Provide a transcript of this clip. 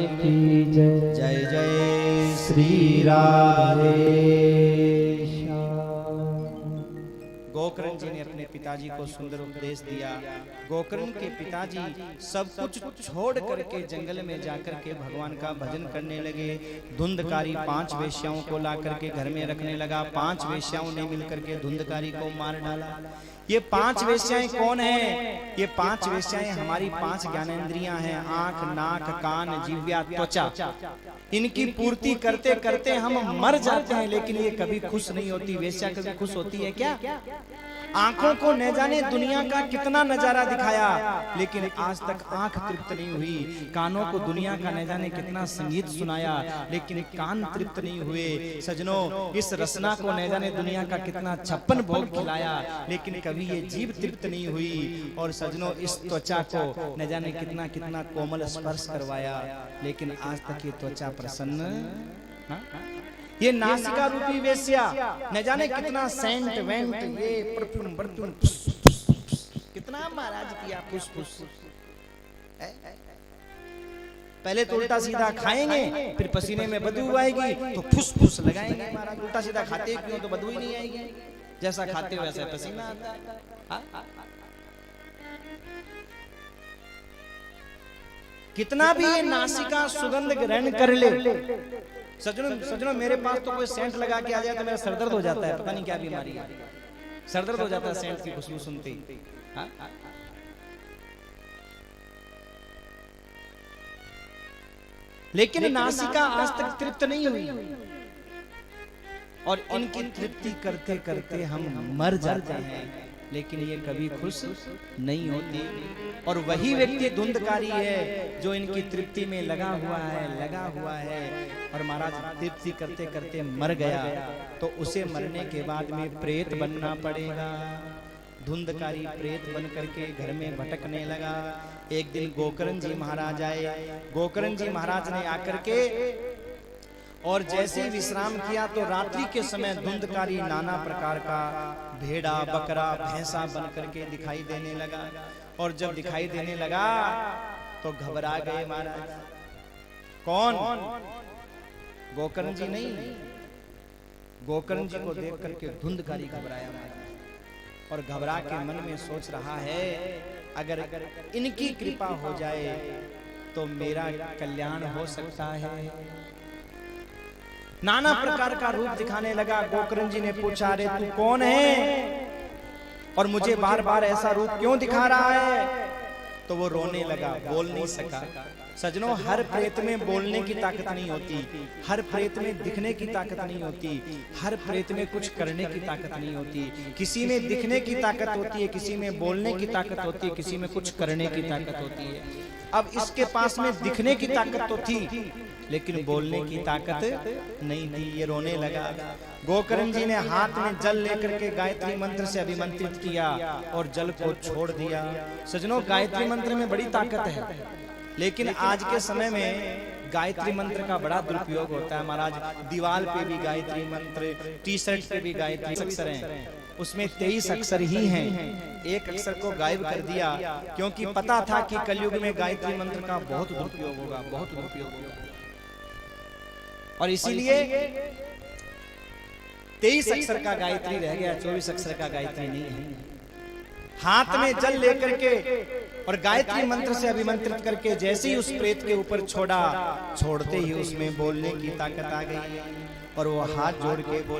की जय। जय जय श्री राधे। गोकर्ण जी ने अपने पिताजी को सुंदर उपदेश दिया। गोकर्ण के पिताजी सब कुछ छोड़ करके जंगल में जाकर के भगवान का भजन करने लगे। धुंधकारी 5 वेश्याओं को ला करके घर में रखने लगा। 5 वेश्याओं ने मिलकर के धुंधकारी को मार डाला। ये 5 वेश्याएं कौन हैं? ये 5 वेश्याएं हमारी 5 ज्ञानेंद्रियां हैं, आंख, नाक, कान, जिह्वा, त्वचा। इनकी पूर्ति करते करते हम मर जाते हैं, लेकिन ये कभी खुश नहीं होती। वेश्या कभी खुश होती है क्या? आंखों को न जाने दुनिया का कितना नजारा दिखाया, लेकिन आज तक आंख तृप्त नहीं हुई। कानों को दुनिया का न जाने कितना संगीत सुनाया, लेकिन कान तृप्त नहीं हुए। सजनों, इस रसना को न जाने दुनिया का कितना 56 भोग खिलाया, लेकिन कभी ये जीभ तृप्त नहीं हुई। और सजनों, इस त्वचा को न जाने कितना कितना कोमल स्पर्श करवाया, लेकिन आज तक ये त्वचा प्रसन्न। ये नासिका रूपी वेश्या न जाने कितना सेंट वेंट, ये परफ्यूम परफ्यूम कितना महाराज किया फुस फुस। पहले तो उल्टा सीधा खाएंगे, फिर पसीने में बदबू आएगी तो फुस फुस लगाएंगे महाराज। उल्टा सीधा खाते क्यों? तो बदबू ही नहीं आएगी। जैसा खाते हो वैसा पसीना आता है। कितना भी ये नासिका सुगंध ग्रहण कर ले, सजनों मेरे पास तो कोई सेंट लगा के आ जाए तो मेरा सरदर्द हो जाता है। पता नहीं क्या बीमारी है, सरदर्द हो जाता है सेंट की खुशबू सुनते ही। लेकिन नासिका आज तक तृप्त नहीं हुई, और इनकी तृप्ति करते करते हम मर जाते हैं, लेकिन ये कभी खुश नहीं होती। और वही व्यक्ति धुंधकारी है जो इनकी तृप्ति में लगा हुआ है। और महाराज तृप्ति करते करते मर गया, तो उसे मरने के बाद में प्रेत बनना पड़ेगा। धुंधकारी प्रेत बन करके घर में भटकने लगा। एक दिन गोकर्ण जी महाराज आए। गोकर्ण जी महाराज ने आकर के और जैसे ही विश्राम किया, तो रात्रि के समय धुंधकारी नाना प्रकार का भेड़ा, बकरा, भैंसा बन करके दिखाई देने लगा। और जब दिखाई देने लगा तो घबरा गए महाराज। कौन? गोकर्ण जी नहीं। गोकर्ण जी को देख करके धुंधकारी घबराया महाराज, और घबरा के मन में सोच रहा है, अगर इनकी कृपा हो जाए तो मेरा कल्याण हो सकता है। नाना प्रकार का रूप दिखाने लगा। गोकर्ण जी ने पूछा, अरे तू कौन है और मुझे बार बार ऐसा रूप क्यों दिखा रहा है? तो वो रोने लगा, बोल नहीं सका। सजनों, हर प्रेत में बोलने की ताकत नहीं होती, हर प्रेत में दिखने की ताकत नहीं होती, हर प्रेत में कुछ करने की ताकत नहीं होती। किसी में दिखने की ताकत होती है, किसी में बोलने की ताकत होती है, किसी में कुछ करने की ताकत होती है। अब इसके पास में दिखने की ताकत तो थी, लेकिन बोलने की ताकत नहीं थी। ये रोने लगा। गोकर्ण जी ने हाथ में जल लेकर के गायत्री मंत्र से अभिमंत्रित किया और जल को छोड़ दिया। सजनों, गायत्री मंत्र में बड़ी ताकत है, लेकिन आज के समय में गायत्री मंत्र का बड़ा दुरुपयोग होता है महाराज। दीवार पे भी गायत्री मंत्र, टी शर्ट पे भी गायत्री अक्षर हैं, उसमें 23 अक्षर ही हैं। एक अक्षर को गायब कर दिया, क्योंकि पता था कि कलयुग में गायत्री मंत्र का बहुत दुरुपयोग होगा, बहुत दुरुपयोग होगा। और इसीलिए 23 अक्षर का गायत्री रह गया, 24 अक्षर का गायत्री नहीं है। हाथ में जल लेकर के और गायत्री मंत्र से अभिमंत्रित करके जैसे ही उस प्रेत के ऊपर छोड़ा, छोड़ते ही उसमें बोलने की ताकत आ गई, और वो हाथ जोड़ के बोल